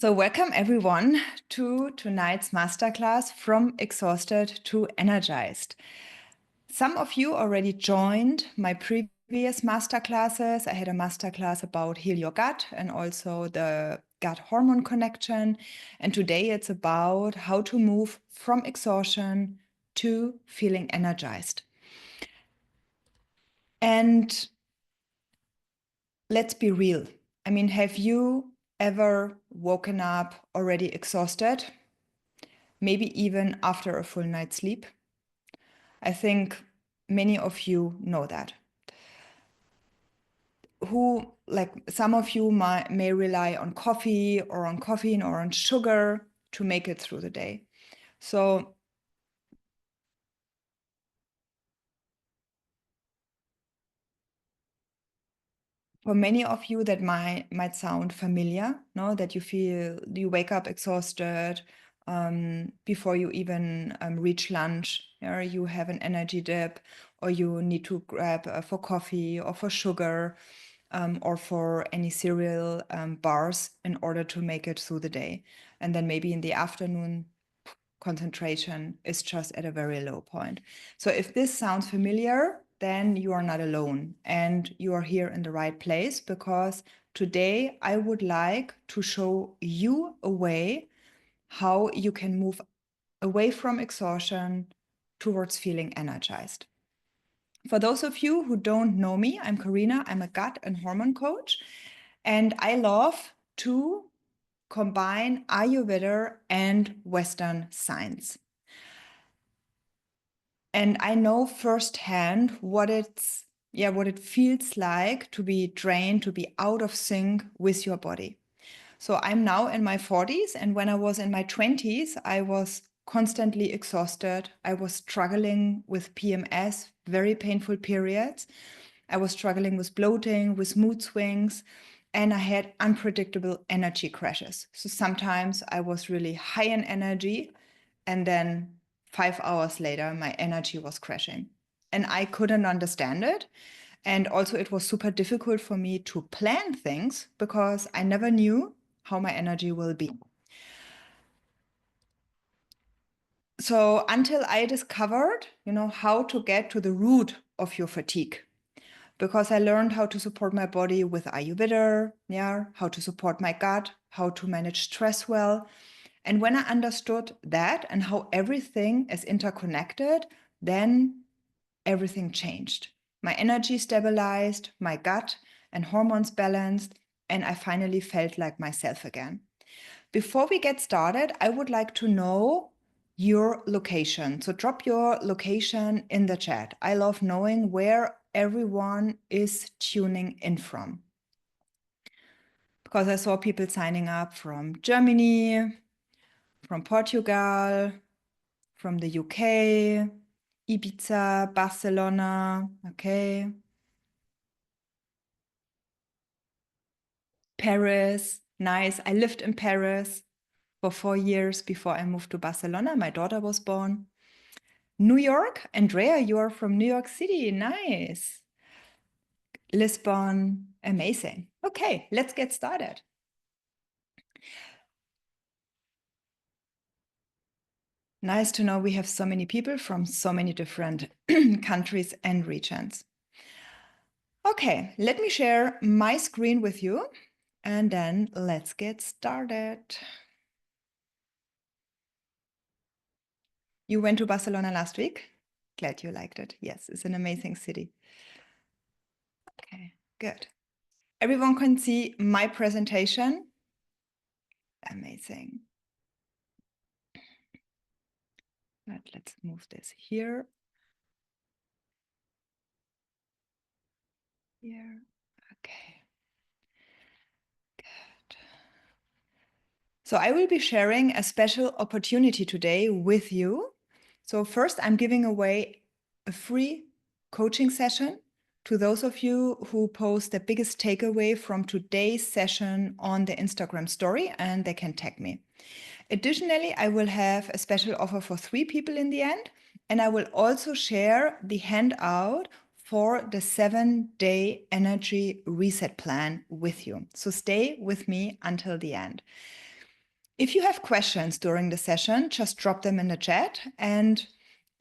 So welcome everyone to tonight's masterclass From Exhausted to Energized. Some of you already joined my previous masterclasses. I had a masterclass about Heal Your Gut and also the gut hormone connection. And today it's about how to move from exhaustion to feeling energized. And let's be real. I mean, have you ever woken up already exhausted? Maybe even after a full night's sleep? I think many of you know that. Some of you may rely on coffee or on caffeine or on sugar to make it through the day. So for many of you, that might sound familiar, no? That you wake up exhausted before you even reach lunch. You have an energy dip, or you need to grab for coffee or for sugar or for any cereal bars in order to make it through the day. And then maybe in the afternoon, concentration is just at a very low point. So if this sounds familiar, then you are not alone and you are here in the right place, because today I would like to show you a way how you can move away from exhaustion towards feeling energized. For those of you who don't know me, I'm Carina. I'm a gut and hormone coach, and I love to combine Ayurveda and Western science. And I know firsthand what it feels like to be drained, to be out of sync with your body. So I'm now in my 40s, and when I was in my 20s, I was constantly exhausted. I was struggling with PMS, very painful periods. I was struggling with bloating, with mood swings, and I had unpredictable energy crashes. So sometimes I was really high in energy, and then 5 hours later, my energy was crashing. And I couldn't understand it. And also, it was super difficult for me to plan things because I never knew how my energy will be. So until I discovered, how to get to the root of your fatigue, because I learned how to support my body with Ayurveda, how to support my gut, how to manage stress well. And when I understood that and how everything is interconnected, then everything changed. My energy stabilized, my gut and hormones balanced, and I finally felt like myself again. Before we get started, I would like to know your location. So drop your location in the chat. I love knowing where everyone is tuning in from, because I saw people signing up from Germany, from Portugal, from the UK, Ibiza, Barcelona, okay, Paris, nice. I lived in Paris for 4 years before I moved to Barcelona. My daughter was born. New York, Andrea, you are from New York City, nice. Lisbon, amazing. Okay, let's get started. Nice to know we have so many people from so many different countries and regions. Okay, let me share my screen with you, and then let's get started. You went to Barcelona last week? Glad you liked it. Yes, it's an amazing city. Okay, good. Everyone can see my presentation? Amazing. But let's move this here. Here. Okay. Good. So I will be sharing a special opportunity today with you. So first, I'm giving away a free coaching session to those of you who post the biggest takeaway from today's session on the Instagram story, and they can tag me. Additionally, I will have a special offer for 3 people in the end, and I will also share the handout for the 7-day energy reset plan with you. So stay with me until the end. If you have questions during the session, just drop them in the chat. And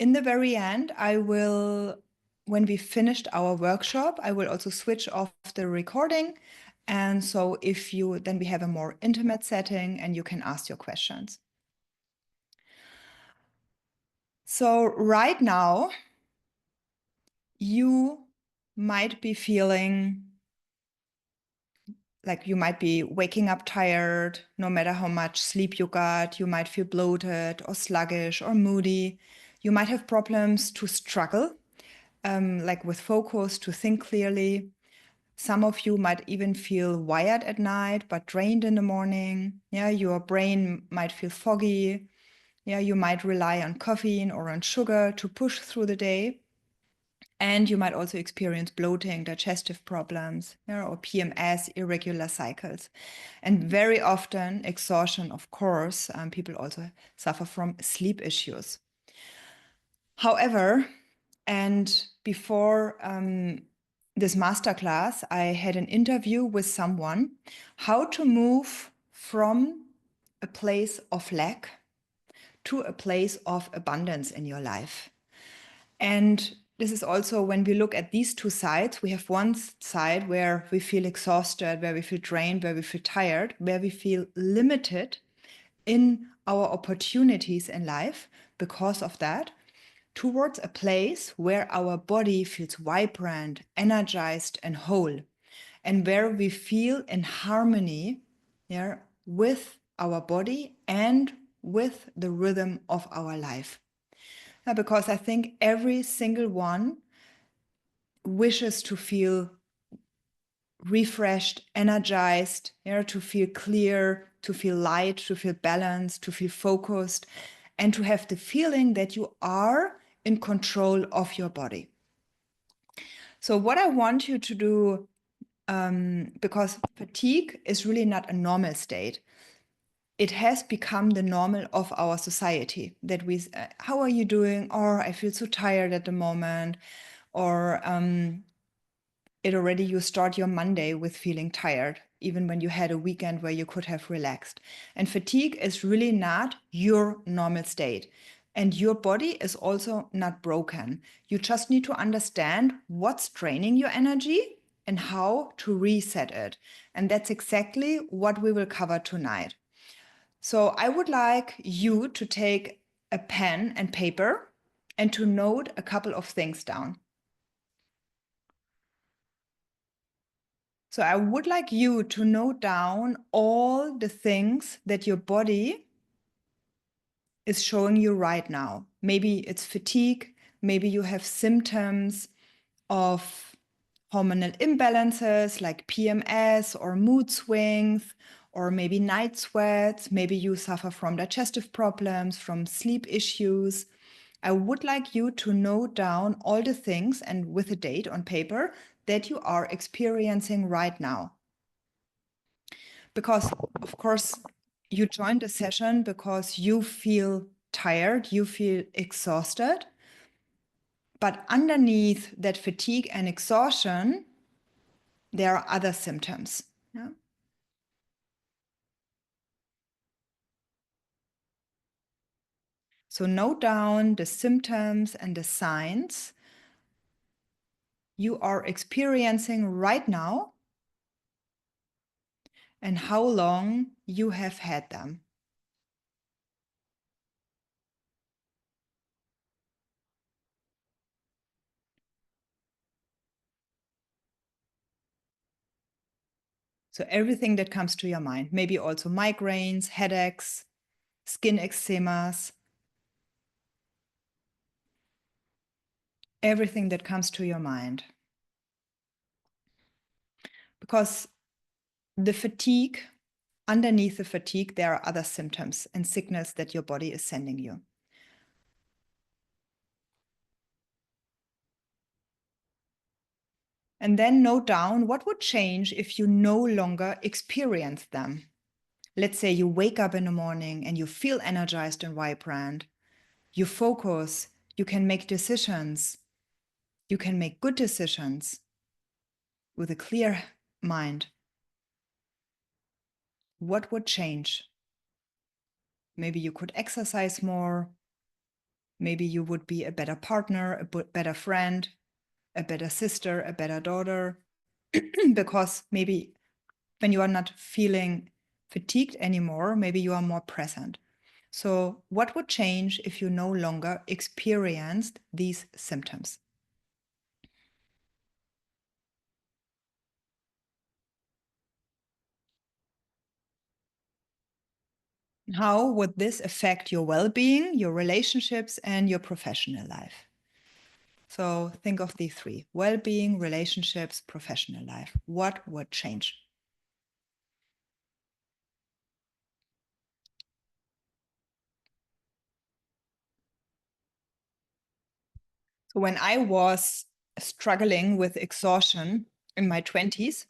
in the very end, when we finished our workshop, I will also switch off the recording. And so then we have a more intimate setting and you can ask your questions. So right now, you might be feeling like you might be waking up tired, no matter how much sleep you got. You might feel bloated or sluggish or moody. You might have problems to struggle, like with focus, to think clearly. Some of you might even feel wired at night, but drained in the morning. Yeah, your brain might feel foggy. Yeah, you might rely on caffeine or on sugar to push through the day. And you might also experience bloating, digestive problems, or PMS, irregular cycles. And very often, exhaustion, of course. People also suffer from sleep issues. However, and before this masterclass, I had an interview with someone how to move from a place of lack to a place of abundance in your life. And this is also when we look at these two sides, we have one side where we feel exhausted, where we feel drained, where we feel tired, where we feel limited in our opportunities in life because of that, towards a place where our body feels vibrant, energized, and whole, and where we feel in harmony, yeah, with our body and with the rhythm of our life. Because I think every single one wishes to feel refreshed, energized, to feel clear, to feel light, to feel balanced, to feel focused, and to have the feeling that you are in control of your body. So what I want you to do, because fatigue is really not a normal state. It has become the normal of our society that how are you doing? Or I feel so tired at the moment. Or you start your Monday with feeling tired, even when you had a weekend where you could have relaxed. And fatigue is really not your normal state. And your body is also not broken. You just need to understand what's draining your energy and how to reset it. And that's exactly what we will cover tonight. So I would like you to take a pen and paper and to note a couple of things down. So I would like you to note down all the things that your body is showing you right now. Maybe it's fatigue, maybe you have symptoms of hormonal imbalances like PMS or mood swings, or maybe night sweats, maybe you suffer from digestive problems, from sleep issues. I would like you to note down all the things and with a date on paper that you are experiencing right now. Because, of course, you joined the session because you feel tired, you feel exhausted. But underneath that fatigue and exhaustion, there are other symptoms. Yeah? So note down the symptoms and the signs you are experiencing right now and how long you have had them. So everything that comes to your mind, maybe also migraines, headaches, skin eczemas, everything that comes to your mind. Because the fatigue, underneath the fatigue, there are other symptoms and signals that your body is sending you. And then note down what would change if you no longer experience them. Let's say you wake up in the morning and you feel energized and vibrant. You focus, you can make decisions. You can make good decisions with a clear mind. What would change? Maybe you could exercise more. Maybe you would be a better partner, a better friend, a better sister, a better daughter, because maybe when you are not feeling fatigued anymore, maybe you are more present. So, what would change if you no longer experienced these symptoms? How would this affect your well being, your relationships, and your professional life? So, think of the three: well being, relationships, professional life. What would change? So, when I was struggling with exhaustion in my 20s,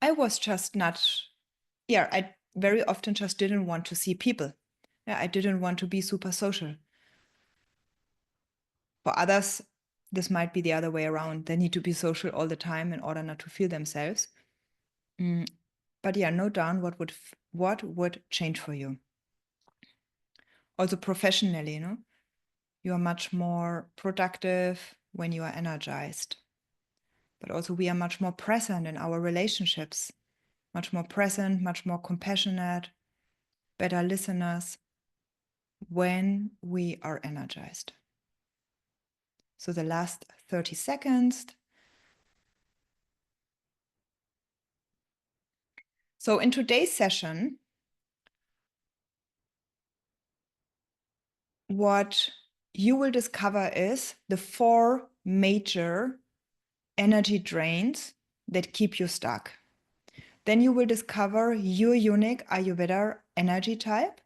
I was just not, yeah, I very often just didn't want to see people. Yeah, I didn't want to be super social. For others, this might be the other way around. They need to be social all the time in order not to feel themselves. Mm, but yeah, note down what would change for you. Also professionally, you are much more productive when you are energized. But also we are much more present in our relationships, much more present, much more compassionate, better listeners when we are energized. So the last 30 seconds. So in today's session, what you will discover is the 4 major energy drains that keep you stuck. Then you will discover your unique Ayurveda energy type.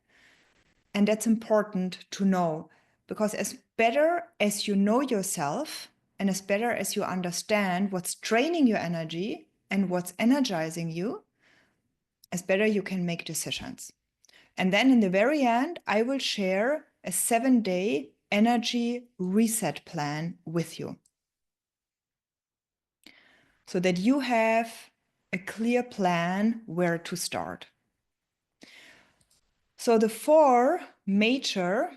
And that's important to know, because as better as you know yourself and as better as you understand what's draining your energy and what's energizing you, as better you can make decisions. And then in the very end, I will share a 7-day energy reset plan with you so that you have a clear plan where to start. So the 4 major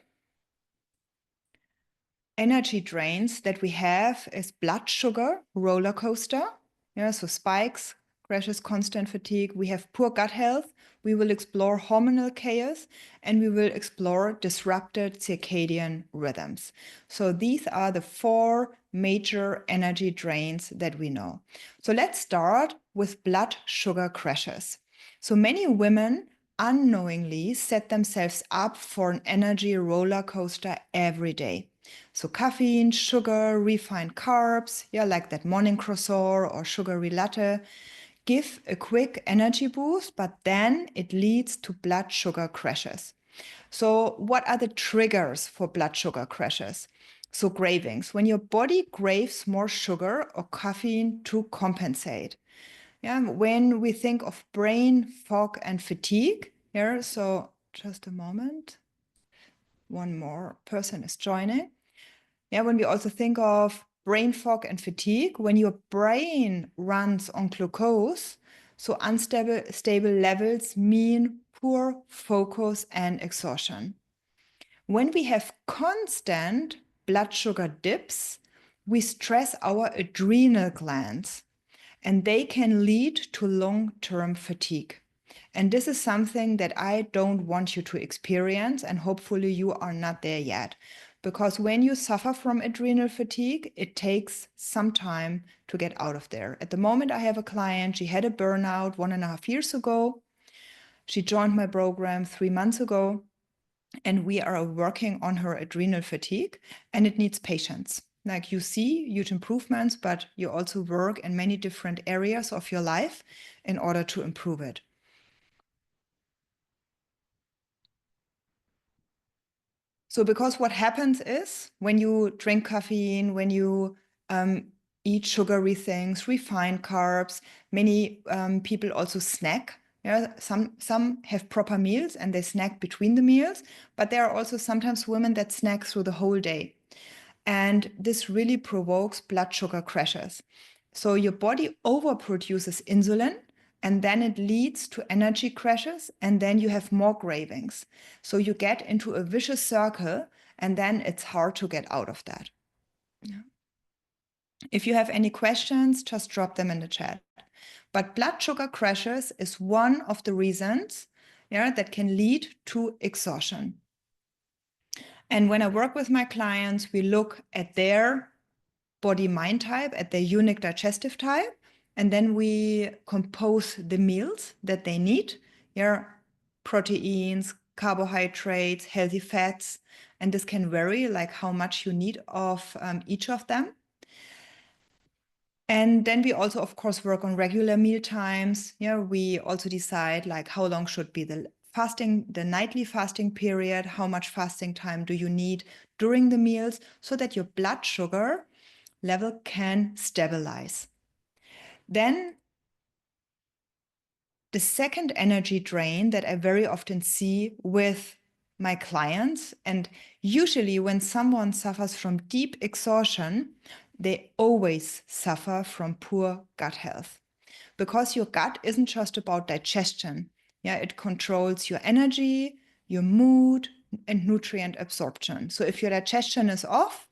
energy drains that we have is blood sugar roller coaster. Yeah, so spikes, crashes, constant fatigue. We have poor gut health. We will explore hormonal chaos, and we will explore disrupted circadian rhythms. So these are the 4 major energy drains that we know. So let's start with blood sugar crashes. So many women unknowingly set themselves up for an energy roller coaster every day. So caffeine, sugar, refined carbs, yeah, like that morning croissant or sugary latte, give a quick energy boost, but then it leads to blood sugar crashes. So what are the triggers for blood sugar crashes? So cravings, when your body craves more sugar or caffeine to compensate. Yeah, when we think of brain fog and fatigue, yeah, so just a moment. One more person is joining. Yeah, when we also think of brain fog and fatigue, when your brain runs on glucose, so unstable stable levels mean poor focus and exhaustion. When we have constant blood sugar dips, we stress our adrenal glands, and they can lead to long-term fatigue. And this is something that I don't want you to experience, and hopefully you are not there yet. Because when you suffer from adrenal fatigue, it takes some time to get out of there. At the moment, I have a client, she had a burnout 1.5 years ago. She joined my program 3 months ago, and we are working on her adrenal fatigue, and it needs patience. Like, you see huge improvements, but you also work in many different areas of your life in order to improve it. So, because what happens is when you drink caffeine, when you eat sugary things, refined carbs, many people also snack. Yeah, some have proper meals and they snack between the meals, but there are also sometimes women that snack through the whole day. And this really provokes blood sugar crashes. So your body overproduces insulin, and then it leads to energy crashes, and then you have more cravings. So you get into a vicious circle, and then it's hard to get out of that. Yeah. If you have any questions, just drop them in the chat. But blood sugar crashes is one of the reasons, yeah, that can lead to exhaustion. And when I work with my clients, we look at their body-mind type, at their unique digestive type, and then we compose the meals that they need. Yeah, proteins, carbohydrates, healthy fats, and this can vary, like how much you need of each of them. And then we also, of course, work on regular meal times. Yeah, we also decide like how long should be the fasting, the nightly fasting period, how much fasting time do you need during the meals so that your blood sugar level can stabilize. Then the second energy drain that I very often see with my clients, and usually when someone suffers from deep exhaustion, they always suffer from poor gut health. Because your gut isn't just about digestion. Yeah, it controls your energy, your mood, and nutrient absorption. So if your digestion is off,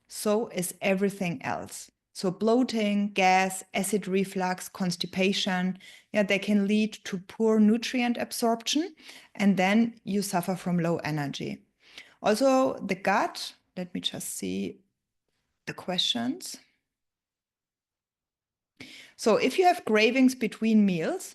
so is everything else. So bloating, gas, acid reflux, constipation, yeah, they can lead to poor nutrient absorption, and then you suffer from low energy. Also, the gut, let me just see the questions. So if you have cravings between meals,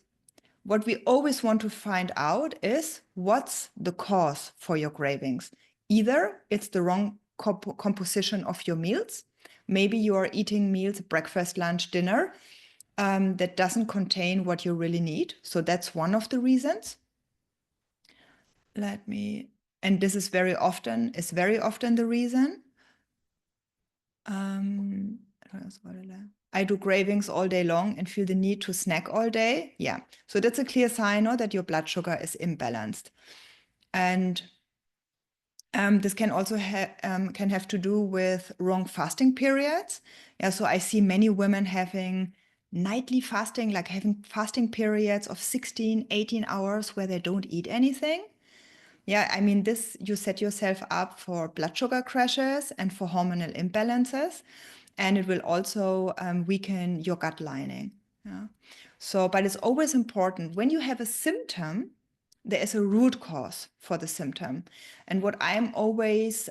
what we always want to find out is what's the cause for your cravings. Either it's the wrong composition of your meals. Maybe you are eating meals, breakfast, lunch, dinner, that doesn't contain what you really need. So that's one of the reasons. And this is very often the reason. I do cravings all day long and feel the need to snack all day. Yeah, so that's a clear sign that your blood sugar is imbalanced. And this can also can have to do with wrong fasting periods. Yeah, so I see many women having nightly fasting, like having fasting periods of 16, 18 hours where they don't eat anything. Yeah, I mean, this, you set yourself up for blood sugar crashes and for hormonal imbalances, and it will also weaken your gut lining. Yeah. So, but it's always important when you have a symptom, there is a root cause for the symptom. And what I'm always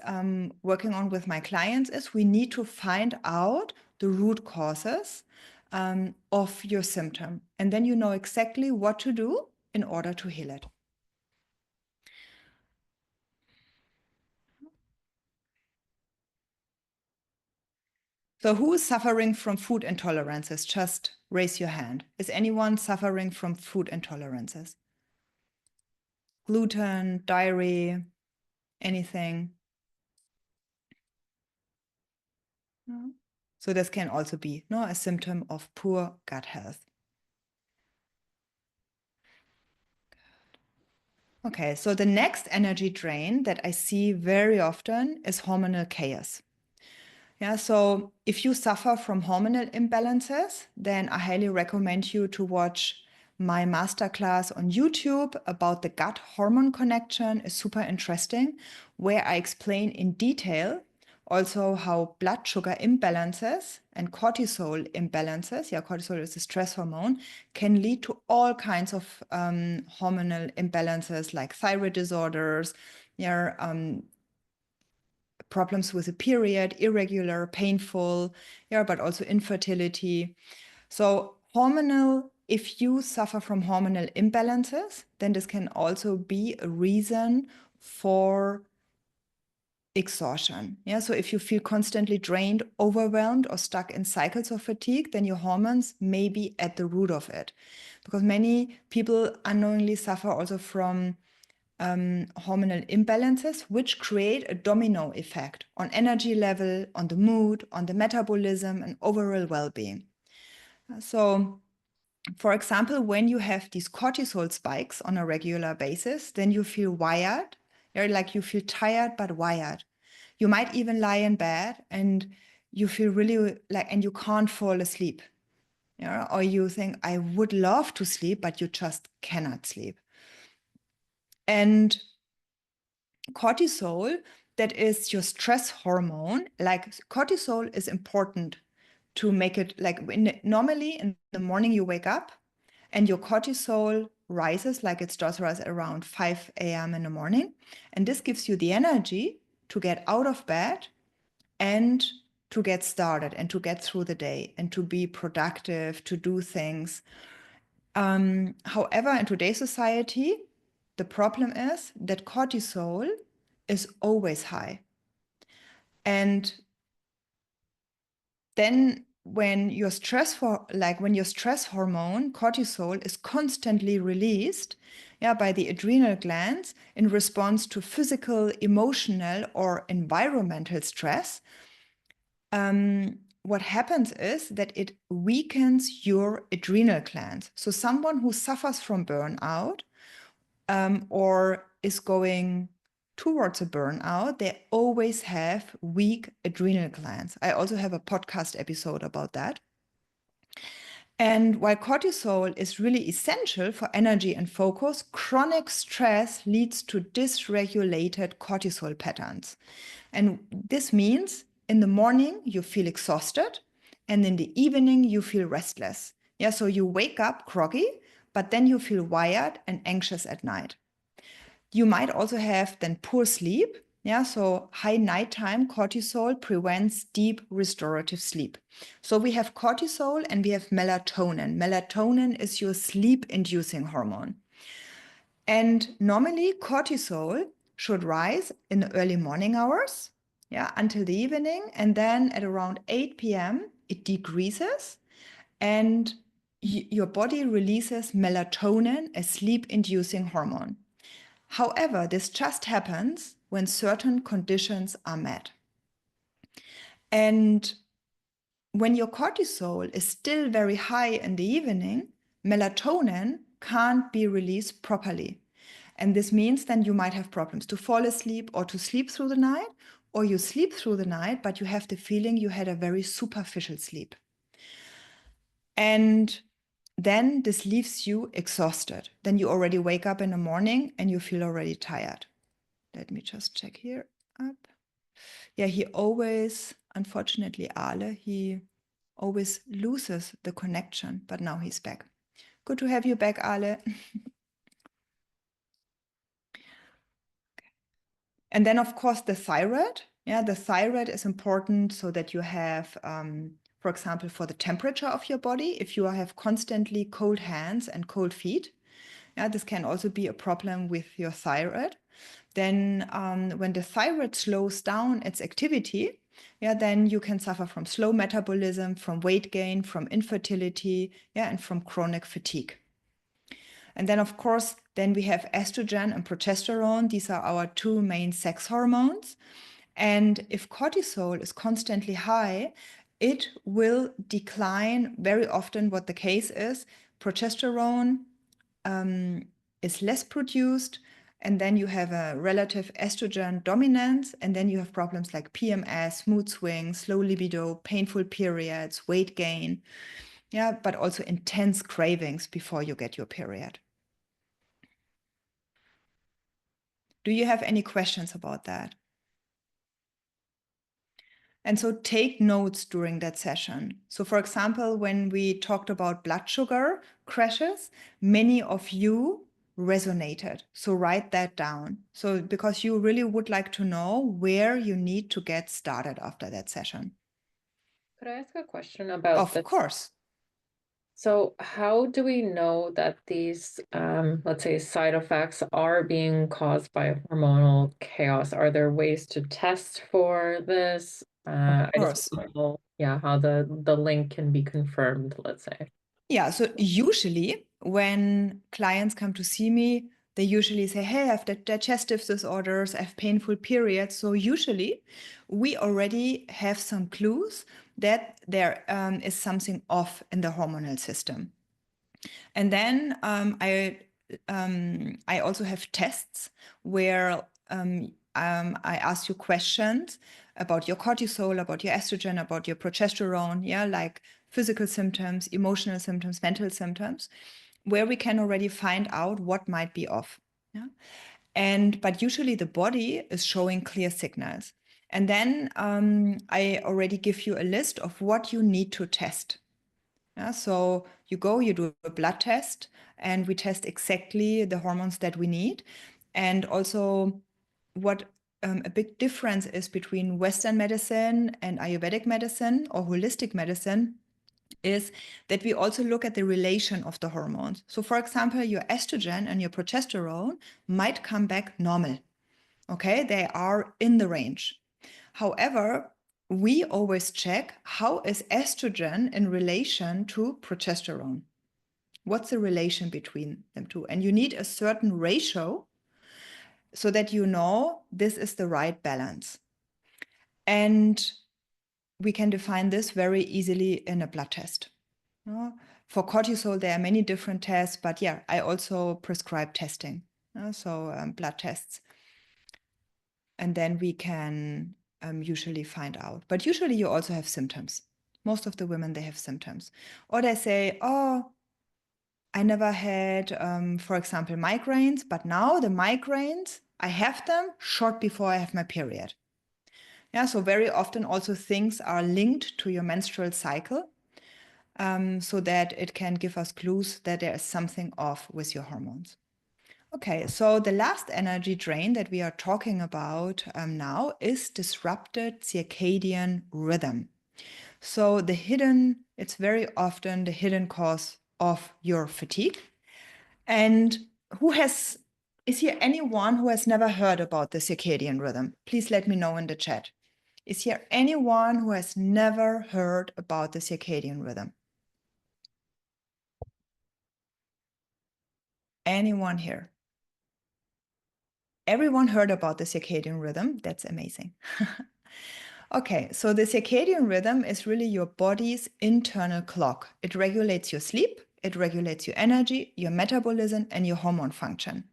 working on with my clients is we need to find out the root causes of your symptom. And then you know exactly what to do in order to heal it. So who is suffering from food intolerances? Just raise your hand. Is anyone suffering from food intolerances? Gluten, dairy, anything? No. So this can also be a symptom of poor gut health. Okay, so the next energy drain that I see very often is hormonal chaos. Yeah, so if you suffer from hormonal imbalances, then I highly recommend you to watch my masterclass on YouTube about the gut hormone connection. Is super interesting, where I explain in detail also how blood sugar imbalances and cortisol imbalances, yeah, cortisol is a stress hormone, can lead to all kinds of hormonal imbalances like thyroid disorders, yeah, problems with the period, irregular, painful, yeah, but also infertility. So hormonal, if you suffer from hormonal imbalances, then this can also be a reason for exhaustion. Yeah, so if you feel constantly drained, overwhelmed, or stuck in cycles of fatigue, then your hormones may be at the root of it. Because many people unknowingly suffer also from hormonal imbalances, which create a domino effect on energy level, on the mood, on the metabolism, and overall well-being. So, for example, when you have these cortisol spikes on a regular basis, then you feel wired. You're like you feel tired but wired. You might even lie in bed and you feel really like, and you can't fall asleep. Yeah, or you think, I would love to sleep, but you just cannot sleep. And cortisol, that is your stress hormone. Like cortisol is important to make it like normally in the morning you wake up and your cortisol rises, like it starts rise around 5 a.m. in the morning. And this gives you the energy to get out of bed and to get started and to get through the day and to be productive, to do things. However, in today's society, the problem is that cortisol is always high. And then when your stress hormone cortisol is constantly released, by the adrenal glands in response to physical, emotional, or environmental stress, what happens is that it weakens your adrenal glands. So someone who suffers from burnout or is going towards a burnout, they always have weak adrenal glands. I also have a podcast episode about that. And while cortisol is really essential for energy and focus, chronic stress leads to dysregulated cortisol patterns. And this means in the morning you feel exhausted, and in the evening you feel restless. Yeah, so you wake up groggy, but then you feel wired and anxious at night. You might also have then poor sleep. Yeah, so high nighttime cortisol prevents deep restorative sleep. So we have cortisol and we have melatonin. Melatonin is your sleep-inducing hormone. And normally cortisol should rise in the early morning hours, until the evening. And then at around 8 p.m., it decreases and your body releases melatonin, a sleep-inducing hormone. However, this just happens when certain conditions are met. And when your cortisol is still very high in the evening, melatonin can't be released properly. And this means then you might have problems to fall asleep or to sleep through the night, or you sleep through the night, but you have the feeling you had a very superficial sleep. And then this leaves you exhausted. Then you already wake up in the morning and you feel already tired. Let me just check here up. Yeah, he always, unfortunately, Ale, he always loses the connection, but now he's back. Good to have you back, Ale. And then, of course, the thyroid. Yeah, the thyroid is important so that you have, for example, for the temperature of your body, if you have constantly cold hands and cold feet, this can also be a problem with your thyroid. Then when the thyroid slows down its activity, then you can suffer from slow metabolism, from weight gain, from infertility, and from chronic fatigue. And then, of course, then we have estrogen and progesterone. These are our two main sex hormones. And if cortisol is constantly high, it will decline very often. What the case is, progesterone is less produced, and then you have a relative estrogen dominance, and then you have problems like PMS, mood swings, low libido, painful periods, weight gain, but also intense cravings before you get your period. Do you have any questions about that? And so take notes during that session. So for example, when we talked about blood sugar crashes, many of you resonated. So write that down. So because you really would like to know where you need to get started after that session. Could I ask a question about Of course. So how do we know that these, let's say, side effects are being caused by hormonal chaos? Are there ways to test for this? Of course. I just want to know, how the link can be confirmed, let's say. Yeah, so usually when clients come to see me, they usually say, hey, I have digestive disorders, I have painful periods. So usually we already have some clues that there is something off in the hormonal system. And then I also have tests where I ask you questions about your cortisol, about your estrogen, about your progesterone, like physical symptoms, emotional symptoms, mental symptoms, where we can already find out what might be off. Yeah? But usually the body is showing clear signals. And then I already give you a list of what you need to test. Yeah, so you do a blood test, and we test exactly the hormones that we need. And also what a big difference is between Western medicine and Ayurvedic medicine or holistic medicine is that we also look at the relation of the hormones. So for example, your estrogen and your progesterone might come back normal. Okay, they are in the range. However, we always check how is estrogen in relation to progesterone. What's the relation between them two? And you need a certain ratio so that you know this is the right balance. And we can define this very easily in a blood test. For cortisol, there are many different tests, but yeah, I also prescribe testing. So blood tests. And then we can usually find out. But usually you also have symptoms. Most of the women, they have symptoms. Or they say, oh, I never had, for example, migraines, but now the migraines, I have them short before I have my period. Yeah, so very often also things are linked to your menstrual cycle, so that it can give us clues that there is something off with your hormones. Okay, so the last energy drain that we are talking about now is disrupted circadian rhythm. So it's very often the hidden cause of your fatigue. And is here anyone who has never heard about the circadian rhythm? Please let me know in the chat. Is here anyone who has never heard about the circadian rhythm? Anyone here? Everyone heard about the circadian rhythm. That's amazing. Okay, so the circadian rhythm is really your body's internal clock. It regulates your sleep, it regulates your energy, your metabolism, and your hormone function.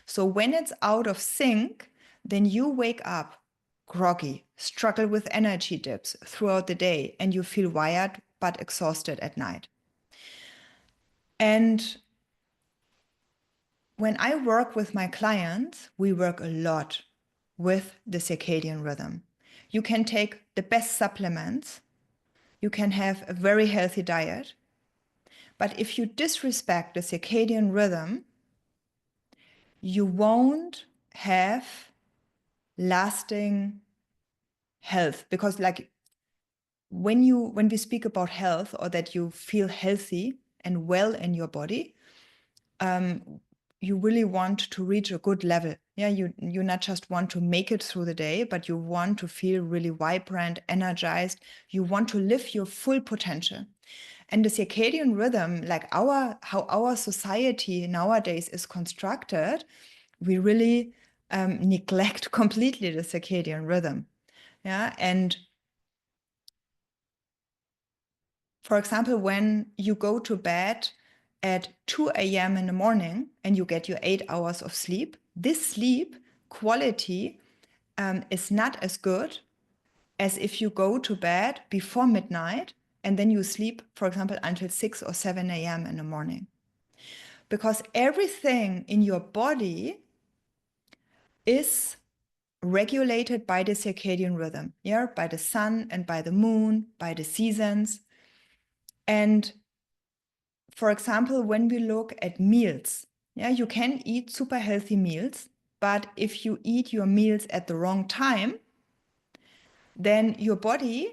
So when it's out of sync, then you wake up groggy, struggle with energy dips throughout the day, and you feel wired but exhausted at night. And when I work with my clients, we work a lot with the circadian rhythm. You can take the best supplements, you can have a very healthy diet, but if you disrespect the circadian rhythm, you won't have lasting health. Because like when we speak about health, or that you feel healthy and well in your body, you really want to reach a good level. Yeah, you not just want to make it through the day, but you want to feel really vibrant, energized. You want to live your full potential. And the circadian rhythm, like how our society nowadays is constructed, we really neglect completely the circadian rhythm. Yeah, and for example, when you go to bed at 2 a.m. in the morning and you get your 8 hours of sleep, this sleep quality is not as good as if you go to bed before midnight and then you sleep, for example, until 6 or 7 a.m. in the morning. Because everything in your body is regulated by the circadian rhythm, yeah, by the sun and by the moon, by the seasons. And for example, when we look at meals, yeah, you can eat super healthy meals, but if you eat your meals at the wrong time, then your body's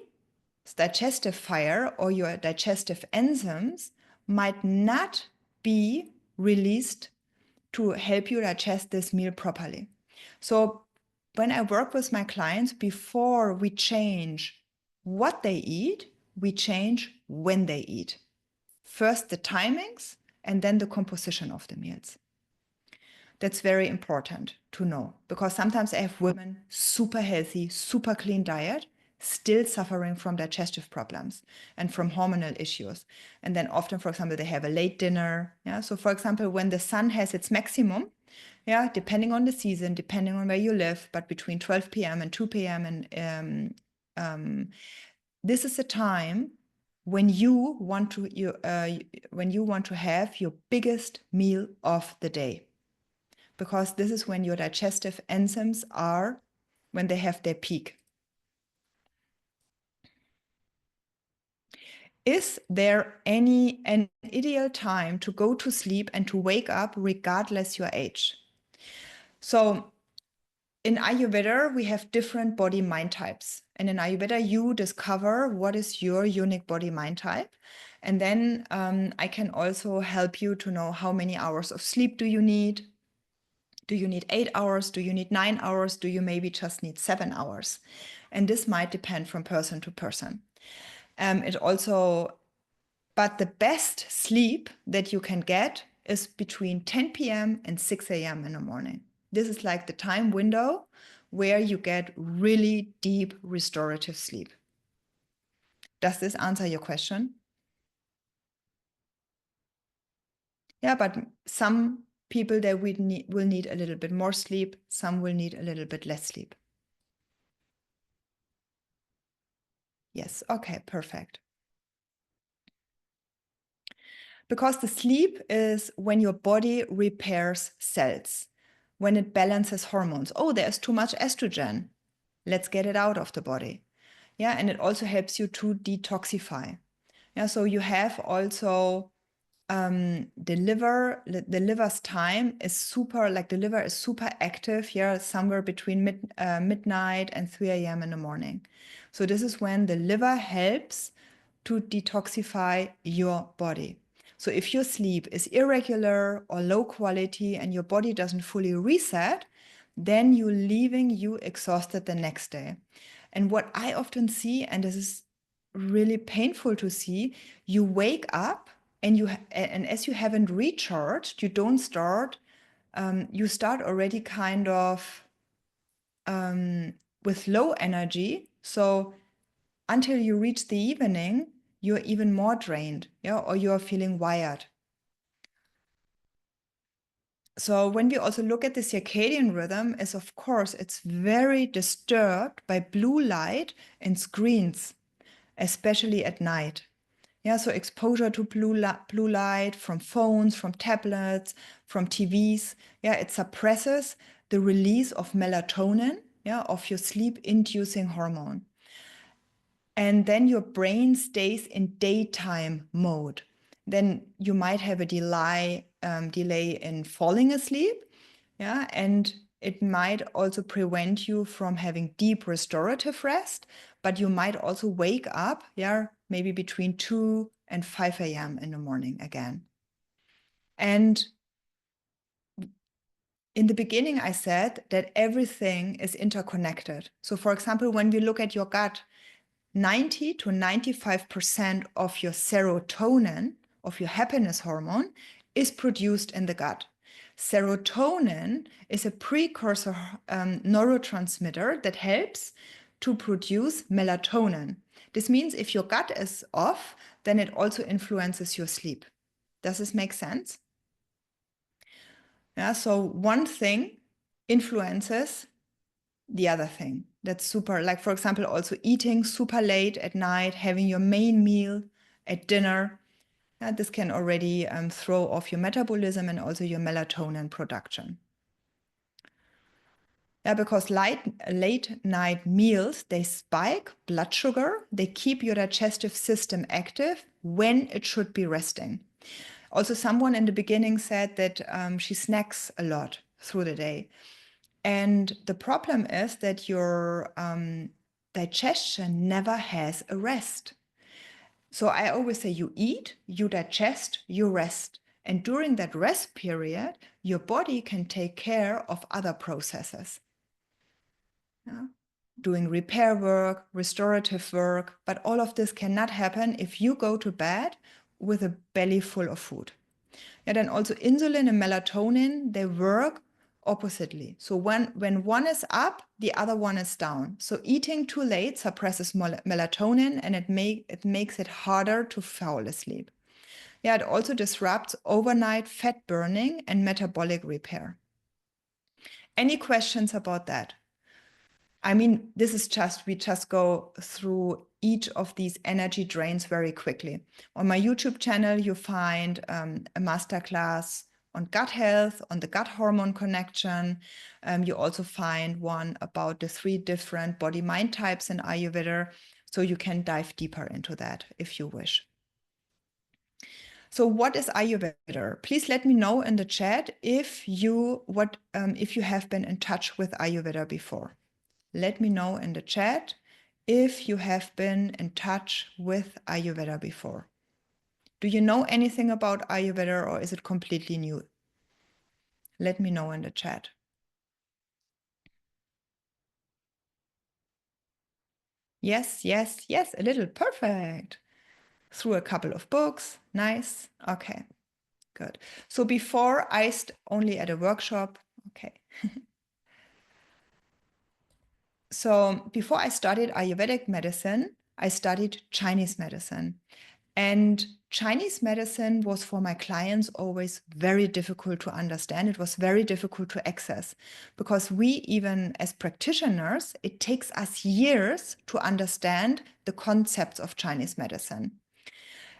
digestive fire or your digestive enzymes might not be released to help you digest this meal properly. So when I work with my clients, before we change what they eat, we change when they eat. First the timings and then the composition of the meals. That's very important to know, because sometimes I have women super healthy, super clean diet, still suffering from digestive problems and from hormonal issues. And then often, for example, they have a late dinner. Yeah. So for example, when the sun has its maximum, yeah, depending on the season, depending on where you live, but between 12 p.m. and 2 p.m. and this is a time when you want to have your biggest meal of the day, because this is when your digestive enzymes are when they have their peak. Is there an ideal time to go to sleep and to wake up regardless your age? So in Ayurveda, we have different body-mind types. And in Ayurveda, you discover what is your unique body-mind type. And then I can also help you to know how many hours of sleep do you need. Do you need 8 hours? Do you need 9 hours? Do you maybe just need 7 hours? And this might depend from person to person. But the best sleep that you can get is between 10 p.m. and 6 a.m. in the morning. This is like the time window where you get really deep restorative sleep. Does this answer your question? Yeah, but some people, they will need a little bit more sleep. Some will need a little bit less sleep. Yes, okay, perfect. Because the sleep is when your body repairs cells, when it balances hormones. Oh, there's too much estrogen. Let's get it out of the body. Yeah, and it also helps you to detoxify. Yeah, so you have also the liver's time is super, like the liver is super active here, somewhere between midnight and 3 a.m. in the morning. So this is when the liver helps to detoxify your body. So if your sleep is irregular or low quality and your body doesn't fully reset, then you're leaving you exhausted the next day. And what I often see, and this is really painful to see, you wake up and as you haven't recharged, you don't start. You start already kind of with low energy. So until you reach the evening, you're even more drained, yeah, or you're feeling wired. So when we also look at the circadian rhythm, is of course it's very disturbed by blue light and screens, especially at night. Yeah, so exposure to blue light from phones, from tablets, from TVs, yeah, it suppresses the release of melatonin, yeah, of your sleep-inducing hormone. And then your brain stays in daytime mode. Then you might have a delay in falling asleep, yeah, and it might also prevent you from having deep restorative rest, but you might also wake up, yeah, maybe between 2 and 5 a.m. in the morning again. And in the beginning, I said that everything is interconnected. So for example, when we look at your gut, 90 to 95% of your serotonin, of your happiness hormone, is produced in the gut. Serotonin is a precursor neurotransmitter that helps to produce melatonin. This means if your gut is off, then it also influences your sleep. Does this make sense? Yeah, so one thing influences the other thing. That's super, like for example, also eating super late at night, having your main meal at dinner. This can already throw off your metabolism and also your melatonin production. Yeah, because late night meals, they spike blood sugar, they keep your digestive system active when it should be resting. Also, someone in the beginning said that she snacks a lot through the day. And the problem is that your digestion never has a rest. So I always say you eat, you digest, you rest. And during that rest period, your body can take care of other processes. Yeah? Doing repair work, restorative work, but all of this cannot happen if you go to bed with a belly full of food. And then also insulin and melatonin, they work oppositely. So when one is up, the other one is down. So eating too late suppresses melatonin and it makes it harder to fall asleep. Yeah, it also disrupts overnight fat burning and metabolic repair. Any questions about that? I mean, we just go through each of these energy drains very quickly. On my YouTube channel, you find a masterclass on gut health, on the gut hormone connection. You also find one about the 3 different body-mind types in Ayurveda. So you can dive deeper into that if you wish. So what is Ayurveda? Please let me know in the chat if you have been in touch with Ayurveda before. Let me know in the chat if you have been in touch with Ayurveda before. Do you know anything about Ayurveda, or is it completely new? Let me know in the chat. Yes, yes, yes, a little. Perfect. Through a couple of books. Nice. Okay, good. So before I only at a workshop. Okay. So before I studied Ayurvedic medicine, I studied Chinese medicine. And Chinese medicine was for my clients always very difficult to understand. It was very difficult to access because we, even as practitioners, it takes us years to understand the concepts of Chinese medicine.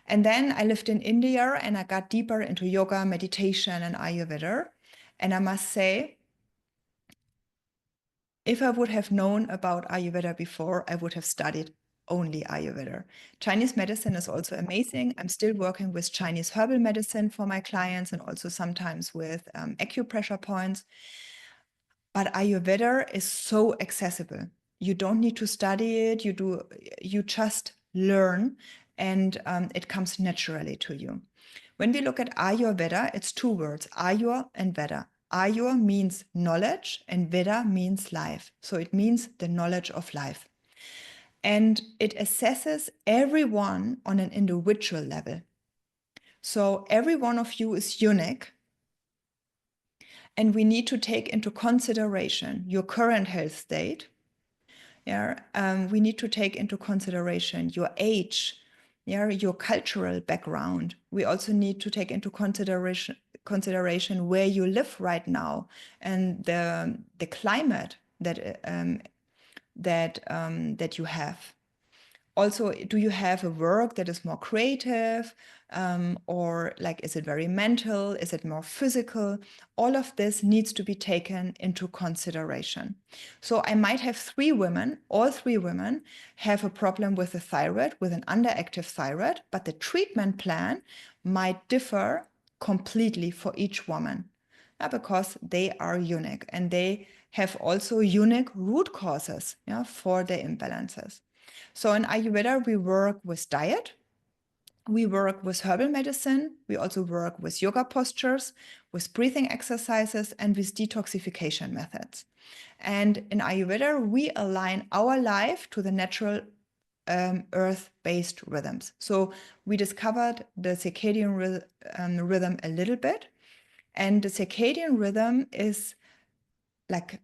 And then I lived in India and I got deeper into yoga, meditation, and Ayurveda. And I must say, if I would have known about Ayurveda before, I would have studied only Ayurveda. Chinese medicine is also amazing. I'm still working with Chinese herbal medicine for my clients and also sometimes with acupressure points. But Ayurveda is so accessible. You don't need to study it. You just learn, and it comes naturally to you. When we look at Ayurveda, it's 2 words, Ayur and Veda. Ayur means knowledge and Veda means life. So it means the knowledge of life. And it assesses everyone on an individual level. So every one of you is unique. And we need to take into consideration your current health state. Yeah, we need to take into consideration your age, your cultural background. We also need to take into consideration where you live right now and the climate that you have. Also, do you have a work that is more creative, or like, is it very mental? Is it more physical? All of this needs to be taken into consideration. So I might have 3 women, all 3 women have a problem with the thyroid, with an underactive thyroid, but the treatment plan might differ completely for each woman, because they are unique and they have also unique root causes, for their imbalances. So in Ayurveda, we work with diet, we work with herbal medicine, we also work with yoga postures, with breathing exercises, and with detoxification methods. And in Ayurveda, we align our life to the natural earth-based rhythms. So we discovered the circadian rhythm a little bit. And the circadian rhythm is like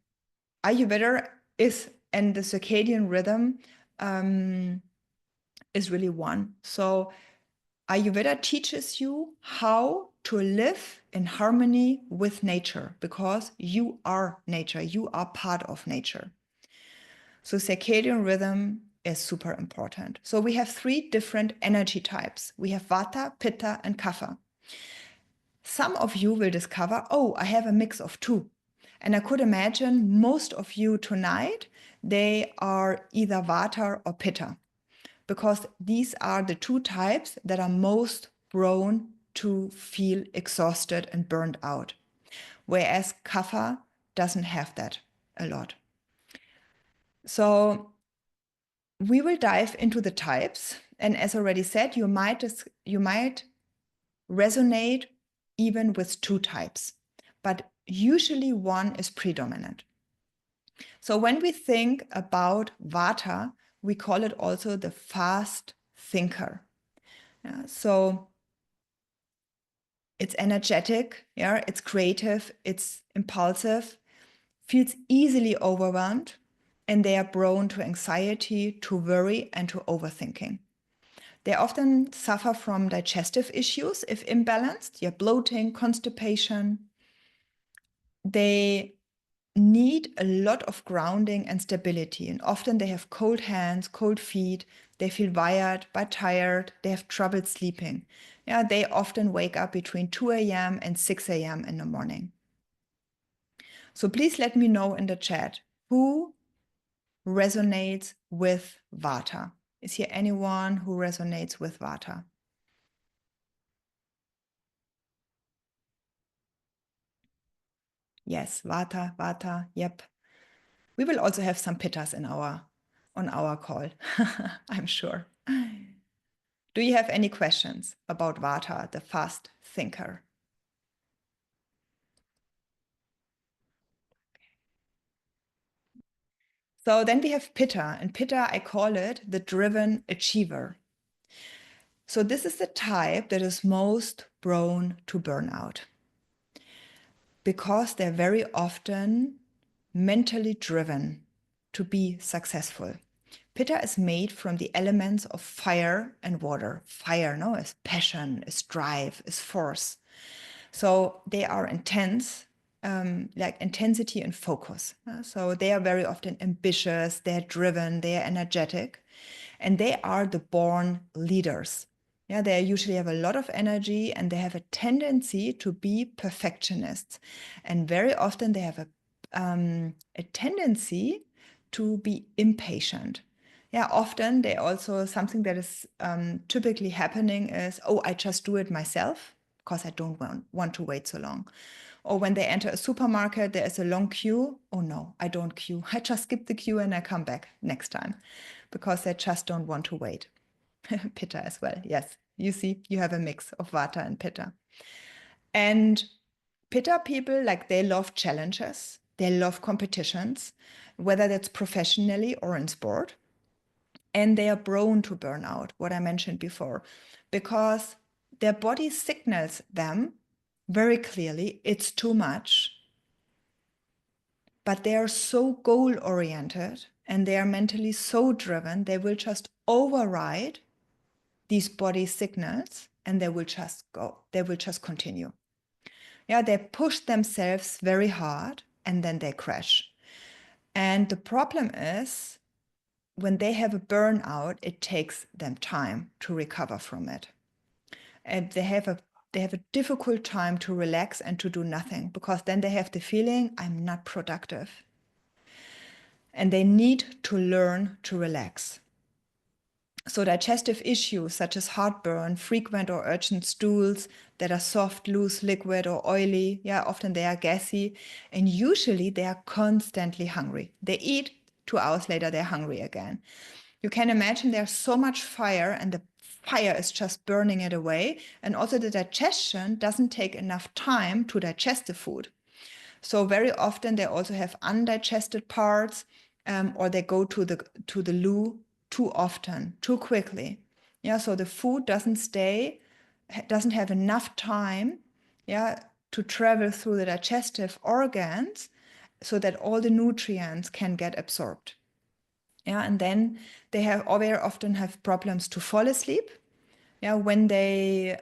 Ayurveda is, and the circadian rhythm is really one. So Ayurveda teaches you how to live in harmony with nature because you are nature, you are part of nature. So circadian rhythm is super important. So we have 3 different energy types. We have Vata, Pitta, and Kapha. Some of you will discover, oh, I have a mix of 2. And I could imagine most of you tonight, they are either Vata or Pitta, because these are the 2 types that are most prone to feel exhausted and burned out, whereas Kapha doesn't have that a lot. So we will dive into the types, and as already said, you might resonate even with 2 types, but usually one is predominant. So when we think about Vata, we call it also the fast thinker. So it's energetic, it's creative, it's impulsive, feels easily overwhelmed, and they are prone to anxiety, to worry, and to overthinking. They often suffer from digestive issues if imbalanced, bloating, constipation. They need a lot of grounding and stability. And often they have cold hands, cold feet, they feel wired, but tired, they have trouble sleeping. Yeah, they often wake up between 2 a.m. and 6 a.m. in the morning. So please let me know in the chat who resonates with Vata. Is here anyone who resonates with Vata? Yes, Vata, Vata, yep. We will also have some pittas on our call, I'm sure. Do you have any questions about Vata, the fast thinker? So then we have Pitta, and Pitta, I call it the driven achiever. So this is the type that is most prone to burnout because they're very often mentally driven to be successful. Pitta is made from the elements of fire and water. Fire, no, is passion, is drive, is force. So they are intense, like intensity and focus. So they are very often ambitious, they're driven, they are energetic, and they are the born leaders. Yeah, they usually have a lot of energy and they have a tendency to be perfectionists. And very often they have a tendency to be impatient. Yeah, often they also, something that is typically happening is, oh, I just do it myself because I don't want to wait so long. Or when they enter a supermarket, there is a long queue. Oh no, I don't queue. I just skip the queue and I come back next time because they just don't want to wait. Pitta as well. Yes, you see, you have a mix of Vata and Pitta. And Pitta people, like they love challenges, they love competitions, whether that's professionally or in sport. And they are prone to burnout, what I mentioned before, because their body signals them very clearly it's too much, but they are so goal oriented and they are mentally so driven, they will just override these body signals and they will just go, they will just continue. Yeah, they push themselves very hard and then they crash. And the problem is, when they have a burnout, it takes them time to recover from it. And they have a difficult time to relax and to do nothing because then they have the feeling I'm not productive. And they need to learn to relax. So digestive issues such as heartburn, frequent or urgent stools that are soft, loose, liquid, or oily, yeah, often they are gassy, and usually they are constantly hungry. They eat, 2 hours later, they're hungry again. You can imagine there's so much fire and the fire is just burning it away. And also the digestion doesn't take enough time to digest the food. So very often they also have undigested parts, or they go to the loo too often, too quickly. Yeah, so the food doesn't have enough time, yeah, to travel through the digestive organs so that all the nutrients can get absorbed. Yeah, and then they very often have problems to fall asleep. Yeah, when they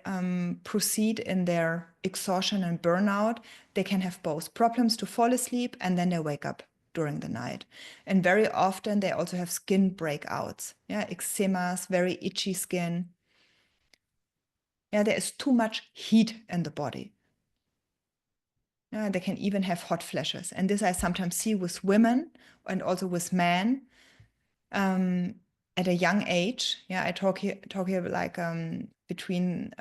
proceed in their exhaustion and burnout, they can have both problems to fall asleep and then they wake up during the night. And very often they also have skin breakouts, yeah, eczemas, very itchy skin. Yeah, there is too much heat in the body. Yeah, they can even have hot flashes. And this I sometimes see with women and also with men. At a young age, yeah, I talk here like between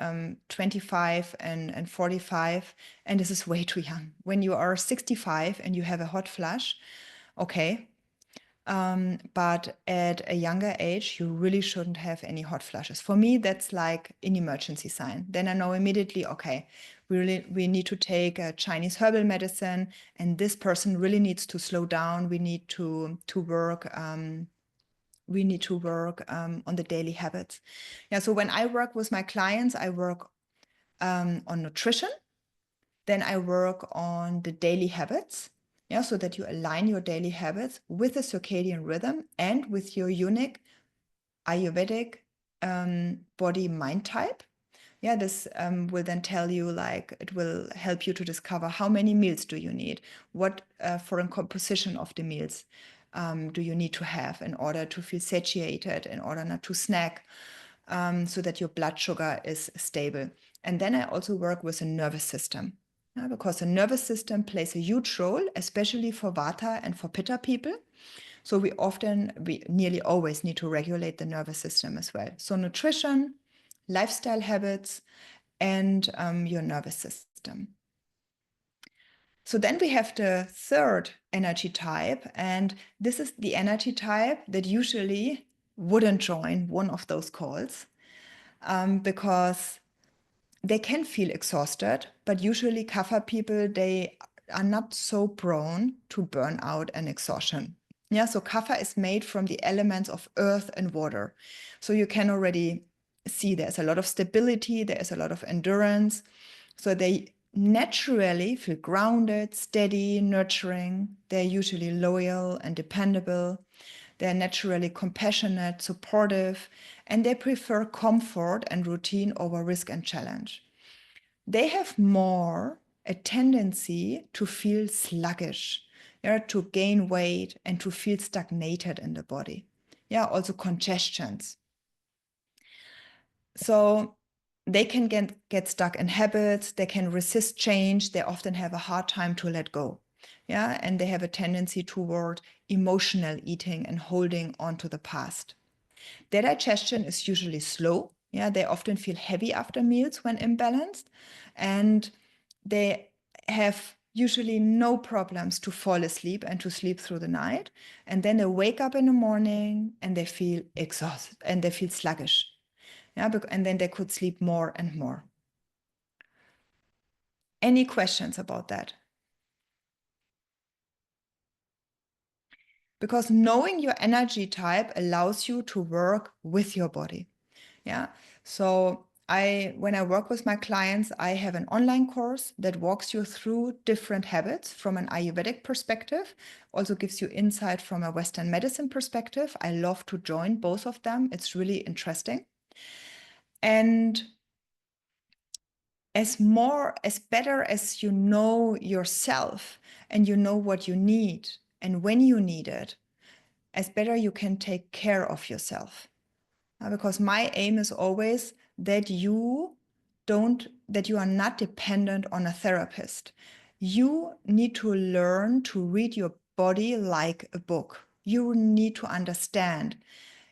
25 and 45, and this is way too young. When you are 65 and you have a hot flash, okay, but at a younger age, you really shouldn't have any hot flashes. For me, that's like an emergency sign. Then I know immediately, okay, we need to take a Chinese herbal medicine, and this person really needs to slow down. We need to work. We need to work on the daily habits. Yeah, so when I work with my clients, I work on nutrition. Then I work on the daily habits. Yeah, so that you align your daily habits with the circadian rhythm and with your unique Ayurvedic body mind type. Yeah, this will then tell you, like, it will help you to discover how many meals do you need, what foreign composition of the meals do you need to have in order to feel satiated, in order not to snack, so that your blood sugar is stable. And then I also work with the nervous system, because the nervous system plays a huge role, especially for Vata and for Pitta people. So we nearly always need to regulate the nervous system as well. So nutrition, lifestyle habits, and your nervous system. So then we have the third energy type, and this is the energy type that usually wouldn't join one of those calls, because they can feel exhausted, but usually Kapha people, they are not so prone to burnout and exhaustion. Yeah, so Kapha is made from the elements of earth and water. So you can already see there's a lot of stability, there is a lot of endurance. So they naturally feel grounded, steady, nurturing. They're usually loyal and dependable. They're naturally compassionate, supportive, and they prefer comfort and routine over risk and challenge. They have more a tendency to feel sluggish, yeah, to gain weight and to feel stagnated in the body. Yeah, also congestions. So they can get stuck in habits, they can resist change, they often have a hard time to let go. Yeah, and they have a tendency toward emotional eating and holding on to the past. Their digestion is usually slow. Yeah, they often feel heavy after meals when imbalanced, and they have usually no problems to fall asleep and to sleep through the night. And then they wake up in the morning and they feel exhausted and they feel sluggish. Yeah, and then they could sleep more and more. Any questions about that? Because knowing your energy type allows you to work with your body. Yeah. So when I work with my clients, I have an online course that walks you through different habits from an Ayurvedic perspective, also gives you insight from a Western medicine perspective. I love to join both of them. It's really interesting. And as better as you know yourself and you know what you need and when you need it, as better you can take care of yourself. Because my aim is always that you are not dependent on a therapist. You need to learn to read your body like a book. You need to understand,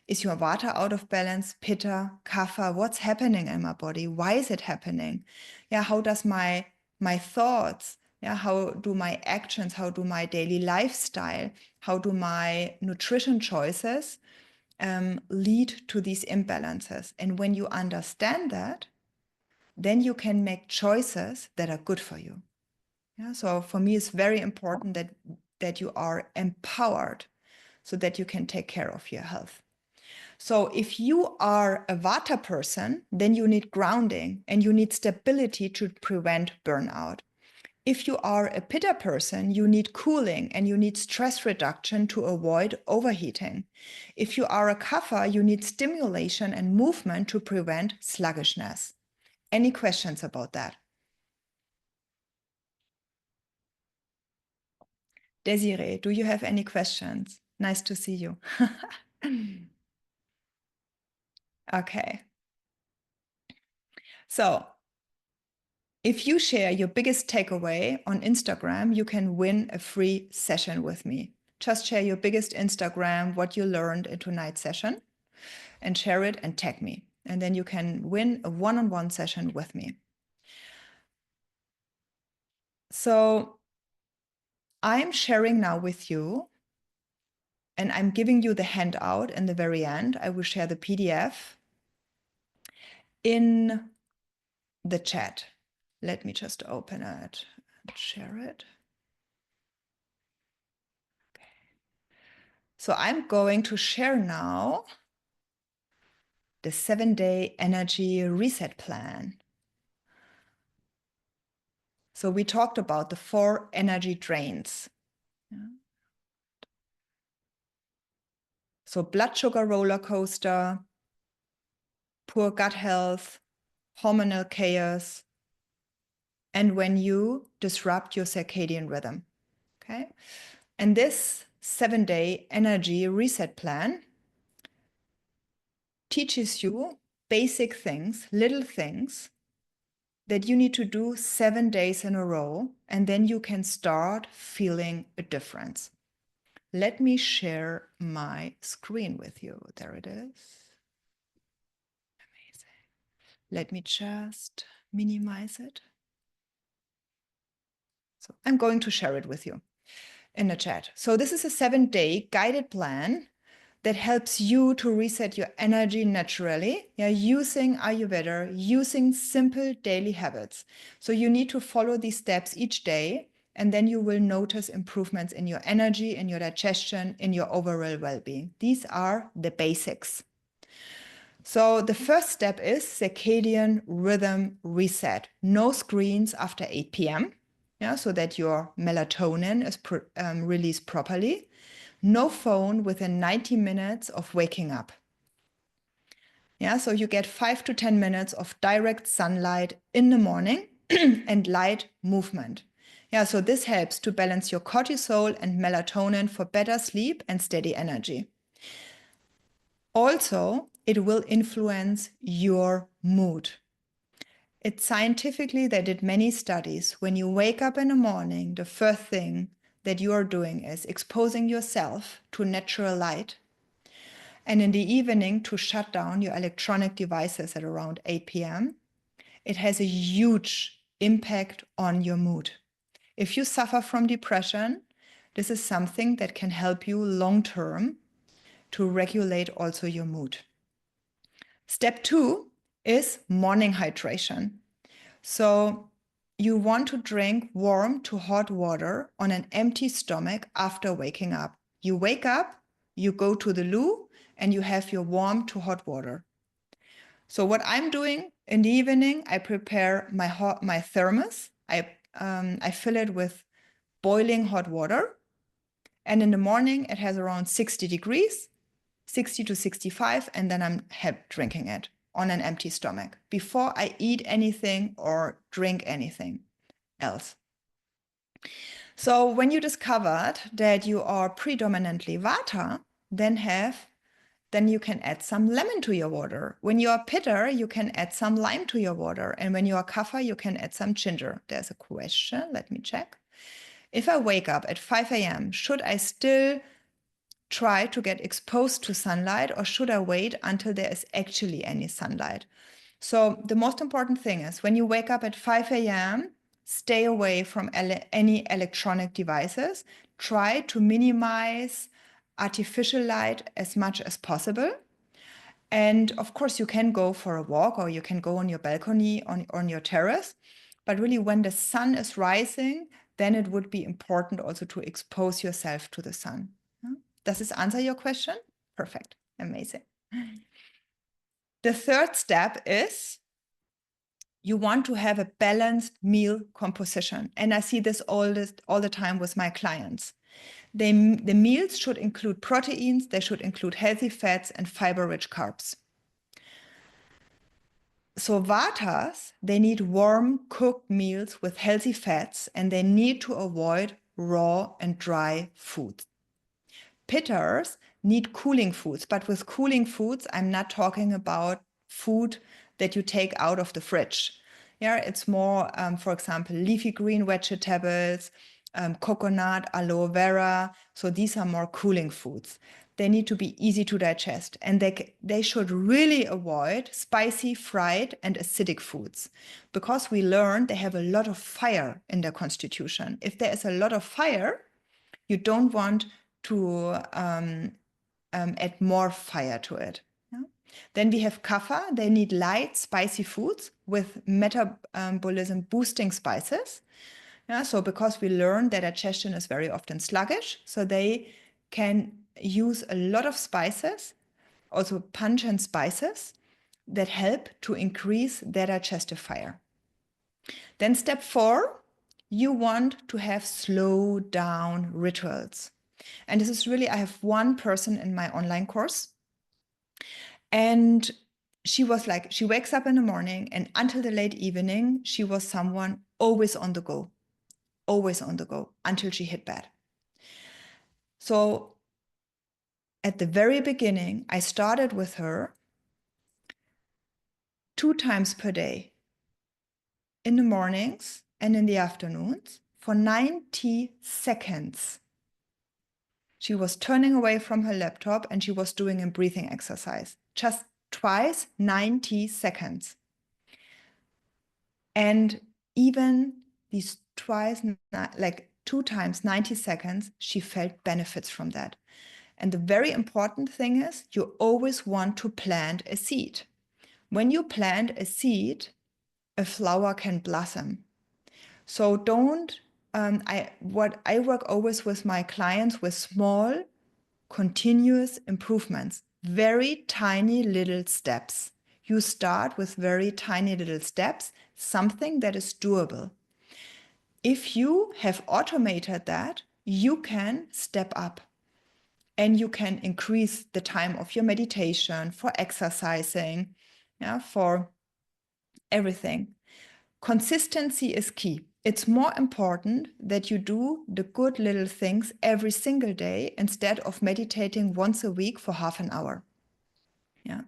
is your Vata out of balance, Pitta, Kapha? What's happening in my body? Why is it happening? Yeah, how does my thoughts, yeah, how do my actions, how do my daily lifestyle, how do my nutrition choices lead to these imbalances? And when you understand that, then you can make choices that are good for you. Yeah, so for me, it's very important that you are empowered so that you can take care of your health. So if you are a Vata person, then you need grounding and you need stability to prevent burnout. If you are a Pitta person, you need cooling and you need stress reduction to avoid overheating. If you are a Kapha, you need stimulation and movement to prevent sluggishness. Any questions about that? Desiree, do you have any questions? Nice to see you. Okay. So if you share your biggest takeaway on Instagram, you can win a free session with me. Just share your biggest Instagram, what you learned in tonight's session, and share it and tag me. And then you can win a one-on-one session with me. So I'm sharing now with you, and I'm giving you the handout in the very end. I will share the PDF in the chat. Let me just open it and share it. So I'm going to share now the 7-day energy reset plan. So we talked about the 4 energy drains. Yeah. So blood sugar roller coaster, poor gut health, hormonal chaos, and when you disrupt your circadian rhythm. Okay. And this 7-day energy reset plan teaches you basic things, little things that you need to do 7 days in a row, and then you can start feeling a difference. Let me share my screen with you. There it is. Amazing. Let me just minimize it. So I'm going to share it with you in the chat. So this is a 7-day guided plan that helps you to reset your energy naturally, using Ayurveda, using simple daily habits. So you need to follow these steps each day, and then you will notice improvements in your energy, in your digestion, in your overall well-being. These are the basics. So the first step is circadian rhythm reset. No screens after 8 p.m., so that your melatonin is released properly. No phone within 90 minutes of waking up. So you get 5 to 10 minutes of direct sunlight in the morning and light movement. So this helps to balance your cortisol and melatonin for better sleep and steady energy. Also, it will influence your mood. It's scientifically, they did many studies. When you wake up in the morning, the first thing that you are doing is exposing yourself to natural light. And in the evening, to shut down your electronic devices at around 8 p.m. It has a huge impact on your mood. If you suffer from depression, this is something that can help you long-term to regulate also your mood. Step 2 is morning hydration. So you want to drink warm to hot water on an empty stomach after waking up. You wake up, you go to the loo, and you have your warm to hot water. So what I'm doing in the evening, I prepare my thermos. I fill it with boiling hot water. And in the morning, it has around 60 degrees, 60 to 65, and then I'm drinking it on an empty stomach before I eat anything or drink anything else. So when you discovered that you are predominantly Vata, then you can add some lemon to your water. When you are Pitta, you can add some lime to your water. And when you are Kapha, you can add some ginger. There's a question, let me check. If I wake up at 5 a.m., should I still try to get exposed to sunlight, or should I wait until there is actually any sunlight? So the most important thing is when you wake up at 5 a.m., stay away from any electronic devices. Try to minimize artificial light as much as possible. And of course, you can go for a walk, or you can go on your balcony, on your terrace. But really, when the sun is rising, then it would be important also to expose yourself to the sun. Does this answer your question? Perfect. Amazing. The third step is you want to have a balanced meal composition. And I see this all the time with my clients. The meals should include proteins, they should include healthy fats and fiber-rich carbs. So Vatas, they need warm, cooked meals with healthy fats, and they need to avoid raw and dry foods. Pitters need cooling foods, but with cooling foods, I'm not talking about food that you take out of the fridge. It's more, for example, leafy green vegetables, coconut, aloe vera. So these are more cooling foods. They need to be easy to digest, and they should really avoid spicy, fried, and acidic foods, because we learned they have a lot of fire in their constitution. If there is a lot of fire, you don't want to add more fire to it. Then we have Kapha. They need light, spicy foods with metabolism boosting spices. So because we learned that digestion is very often sluggish, so they can use a lot of spices, also pungent spices, that help to increase their digestive fire. Then step 4, you want to have slow down rituals. And this is really, I have one person in my online course, and she was like, she wakes up in the morning and until the late evening, she was someone always on the go until she hit bed. So at the very beginning, I started with her 2 times per day, in the mornings and in the afternoons, for 90 seconds. She was turning away from her laptop and she was doing a breathing exercise. Just twice, 90 seconds. And even these twice, like 2 times, 90 seconds, she felt benefits from that. And the very important thing is you always want to plant a seed. When you plant a seed, a flower can blossom. So don't, I work always with my clients with small, continuous improvements, very tiny little steps. You start with very tiny little steps, something that is doable. If you have automated that, you can step up and you can increase the time of your meditation, for exercising, yeah, for everything. Consistency is key. It's more important that you do the good little things every single day instead of meditating once a week for half an hour. Yeah.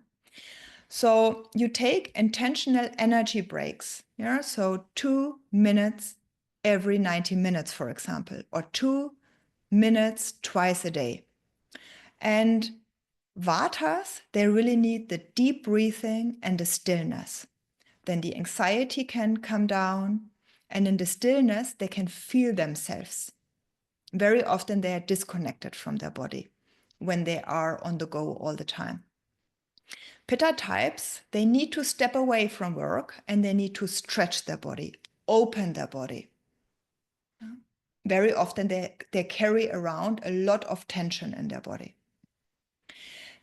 So you take intentional energy breaks. Yeah. So 2 minutes every 90 minutes, for example, or 2 minutes twice a day. And Vatas, they really need the deep breathing and the stillness. Then the anxiety can come down, and in the stillness, they can feel themselves. Very often, they are disconnected from their body when they are on the go all the time. Pitta types, they need to step away from work and they need to stretch their body, open their body. Very often, they carry around a lot of tension in their body.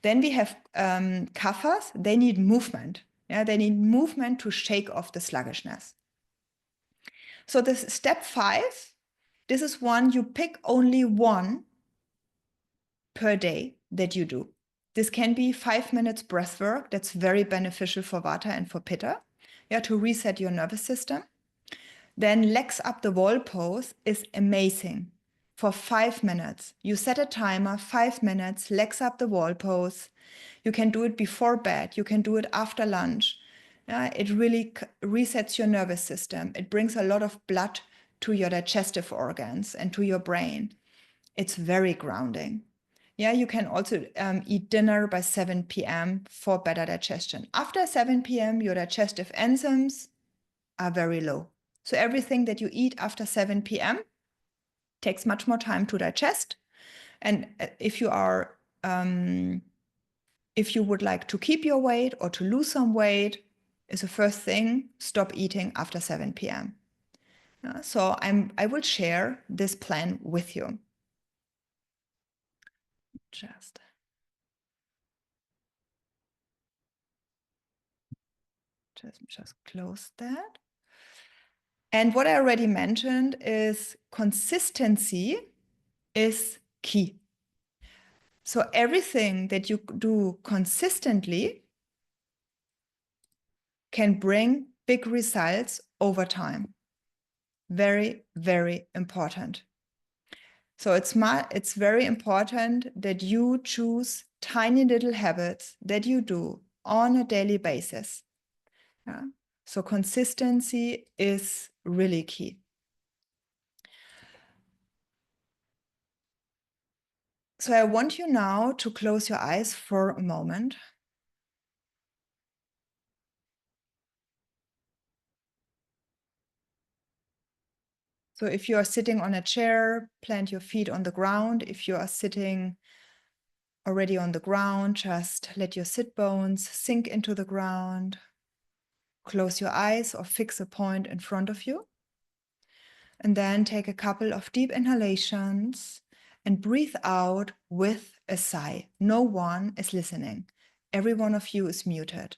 Then we have kaphas, they need movement. Yeah, they need movement to shake off the sluggishness. So this step 5, this is one you pick only one per day that you do. This can be 5 minutes breath work. That's very beneficial for Vata and for Pitta, yeah, to reset your nervous system. Then legs up the wall pose is amazing. For 5 minutes, you set a timer, 5 minutes, legs up the wall pose. You can do it before bed. You can do it after lunch. It really resets your nervous system. It brings a lot of blood to your digestive organs and to your brain. It's very grounding. Yeah, you can also eat dinner by 7 p.m. for better digestion. After 7 p.m., your digestive enzymes are very low. So everything that you eat after 7 p.m. takes much more time to digest. And if you are if you would like to keep your weight or to lose some weight, is the first thing, stop eating after 7 p.m. So I will share this plan with you. Just close that. And what I already mentioned is consistency is key. So everything that you do consistently can bring big results over time. Very, very important. So it's very important that you choose tiny little habits that you do on a daily basis. Yeah? So consistency is really key. So I want you now to close your eyes for a moment. So if you are sitting on a chair, plant your feet on the ground. If you are sitting already on the ground, just let your sit bones sink into the ground. Close your eyes or fix a point in front of you. And then take a couple of deep inhalations and breathe out with a sigh. No one is listening. Every one of you is muted.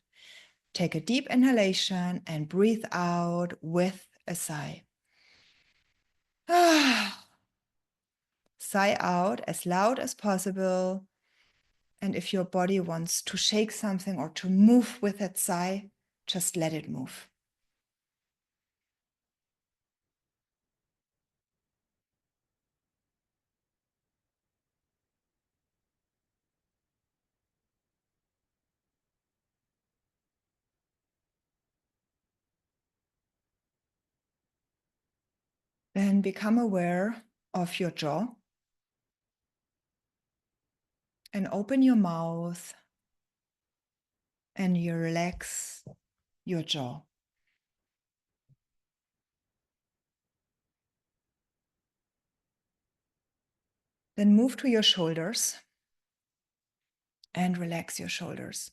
Take a deep inhalation and breathe out with a sigh. Sigh out as loud as possible. And if your body wants to shake something or to move with that sigh, just let it move. Then become aware of your jaw and open your mouth and you relax your jaw. Then move to your shoulders and relax your shoulders.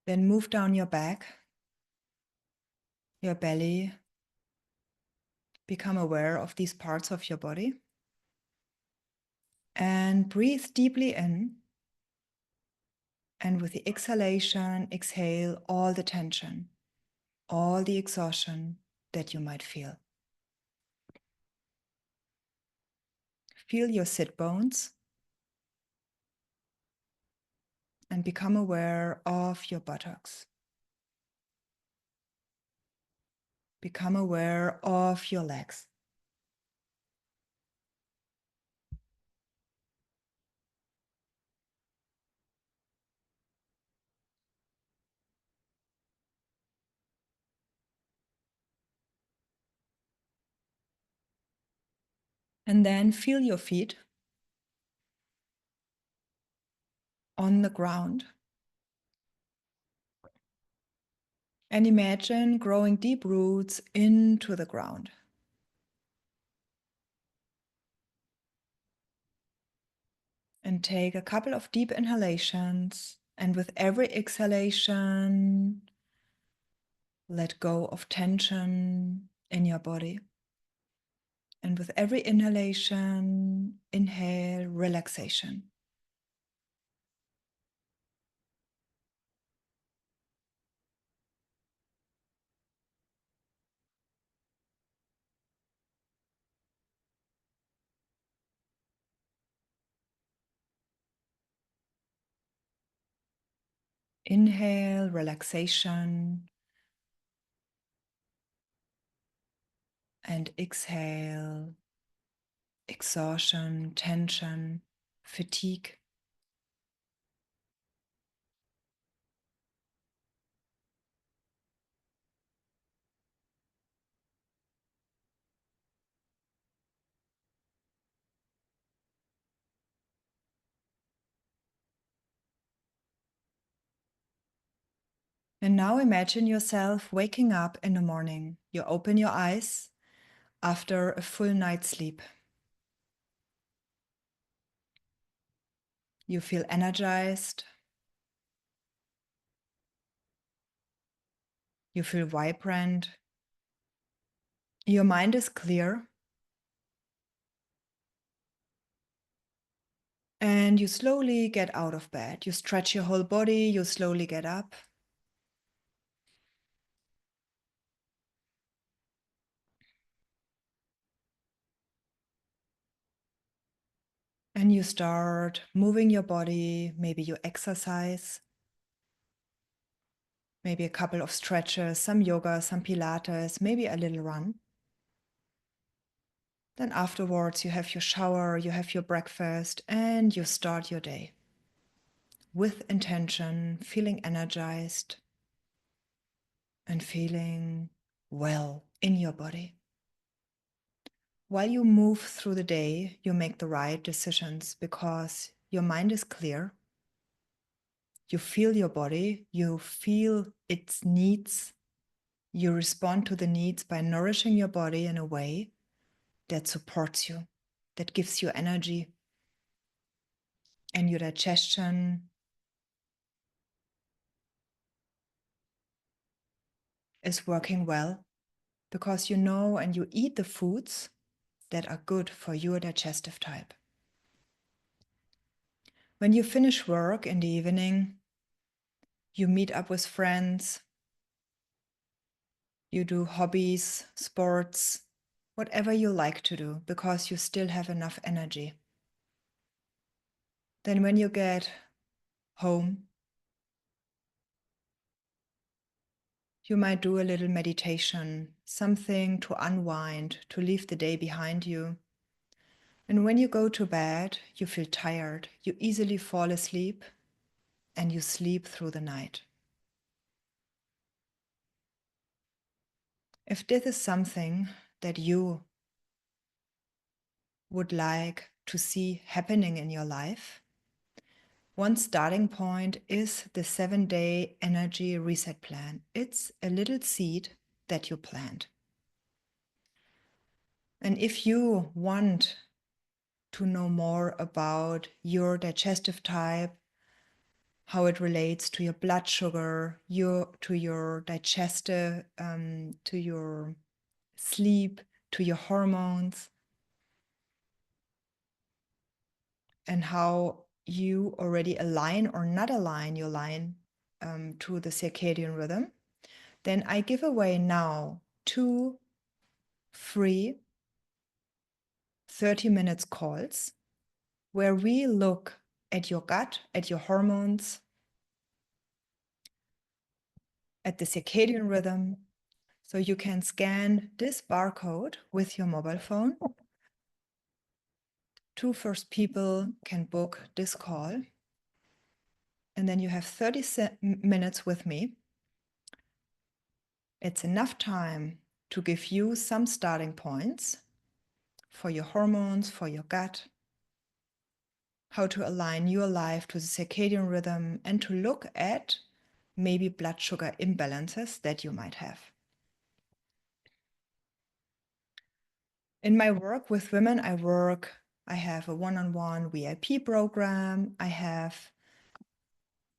Then move down your back, your belly. Become aware of these parts of your body. And breathe deeply in. And with the exhalation, exhale all the tension, all the exhaustion that you might feel. Feel your sit bones and become aware of your buttocks. Become aware of your legs. And then feel your feet on the ground. And imagine growing deep roots into the ground. And take a couple of deep inhalations. And with every exhalation, let go of tension in your body. And with every inhalation, inhale relaxation. Inhale relaxation. And exhale exhaustion, tension, fatigue. And now imagine yourself waking up in the morning. You open your eyes after a full night's sleep. You feel energized. You feel vibrant. Your mind is clear. And you slowly get out of bed. You stretch your whole body. You slowly get up. And you start moving your body. Maybe you exercise. Maybe a couple of stretches, some yoga, some Pilates, maybe a little run. Then afterwards, you have your shower, you have your breakfast, and you start your day with intention, feeling energized and feeling well in your body. While you move through the day, you make the right decisions because your mind is clear. You feel your body, you feel its needs. You respond to the needs by nourishing your body in a way that supports you, that gives you energy, and your digestion is working well because you know and you eat the foods that are good for your digestive type. When you finish work in the evening, you meet up with friends, you do hobbies, sports, whatever you like to do, because you still have enough energy. Then when you get home, you might do a little meditation, something to unwind, to leave the day behind you. And when you go to bed, you feel tired, you easily fall asleep, and you sleep through the night. If this is something that you would like to see happening in your life, one starting point is the 7-day energy reset plan. It's a little seed that you plant. And if you want to know more about your digestive type, how it relates to your blood sugar, to your digestive, to your sleep, to your hormones, and how you already align or not align your line to the circadian rhythm, then I give away now 2 free 30 minutes calls where we look at your gut, at your hormones, at the circadian rhythm. So you can scan this barcode with your mobile phone. 2 first people can book this call. And then you have 30 minutes with me. It's enough time to give you some starting points for your hormones, for your gut, how to align your life to the circadian rhythm, and to look at maybe blood sugar imbalances that you might have. In my work with women, I have a one-on-one VIP program. I have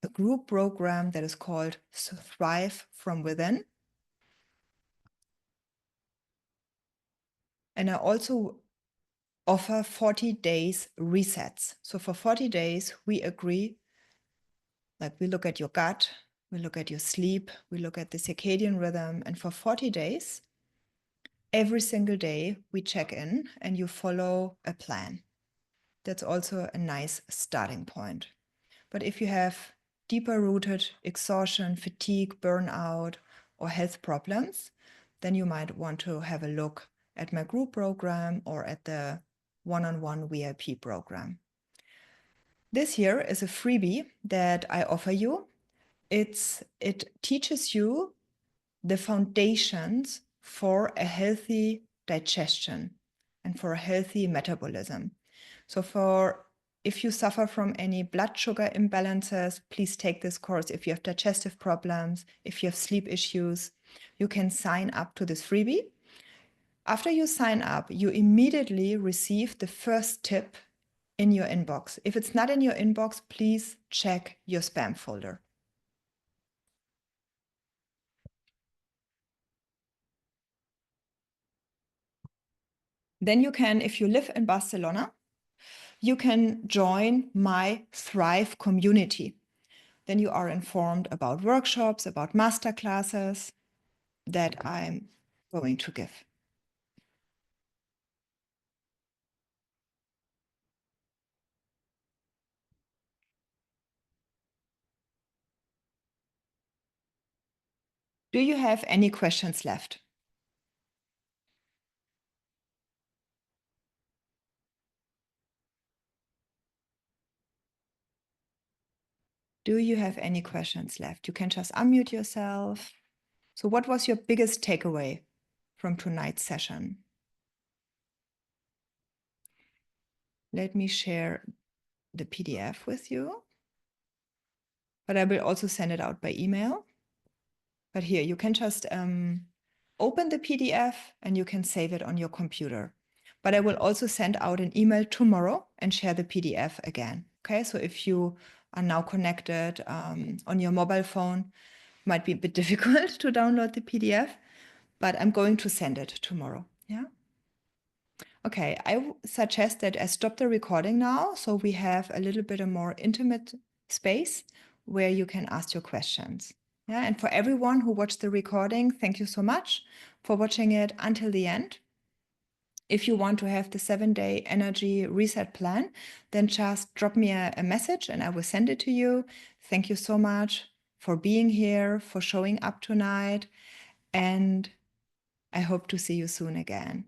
a group program that is called Thrive from Within. And I also offer 40 days resets. So for 40 days, we agree, like we look at your gut, we look at your sleep, we look at the circadian rhythm. And for 40 days, every single day, we check in and you follow a plan. That's also a nice starting point. But if you have deeper rooted exhaustion, fatigue, burnout, or health problems, then you might want to have a look at my group program or at the one-on-one VIP program. This here is a freebie that I offer you. It teaches you the foundations for a healthy digestion and for a healthy metabolism. So if you suffer from any blood sugar imbalances, please take this course. If you have digestive problems, if you have sleep issues, you can sign up to this freebie. After you sign up, you immediately receive the first tip in your inbox. If it's not in your inbox, please check your spam folder. Then you can, if you live in Barcelona, you can join my Thrive community. Then you are informed about workshops, about masterclasses that I'm going to give. Do you have any questions left? Do you have any questions left? You can just unmute yourself. So what was your biggest takeaway from tonight's session? Let me share the PDF with you, but I will also send it out by email. But here, you can just open the PDF and you can save it on your computer. But I will also send out an email tomorrow and share the PDF again. Okay, so if you are now connected on your mobile phone, might be a bit difficult to download the PDF, but I'm going to send it tomorrow. Yeah. Okay, I suggest that I stop the recording now, so we have a little bit of more intimate space where you can ask your questions. Yeah, and for everyone who watched the recording, thank you so much for watching it until the end. If you want to have the 7-day energy reset plan, then just drop me a message and I will send it to you. Thank you so much for being here, for showing up tonight, and I hope to see you soon again.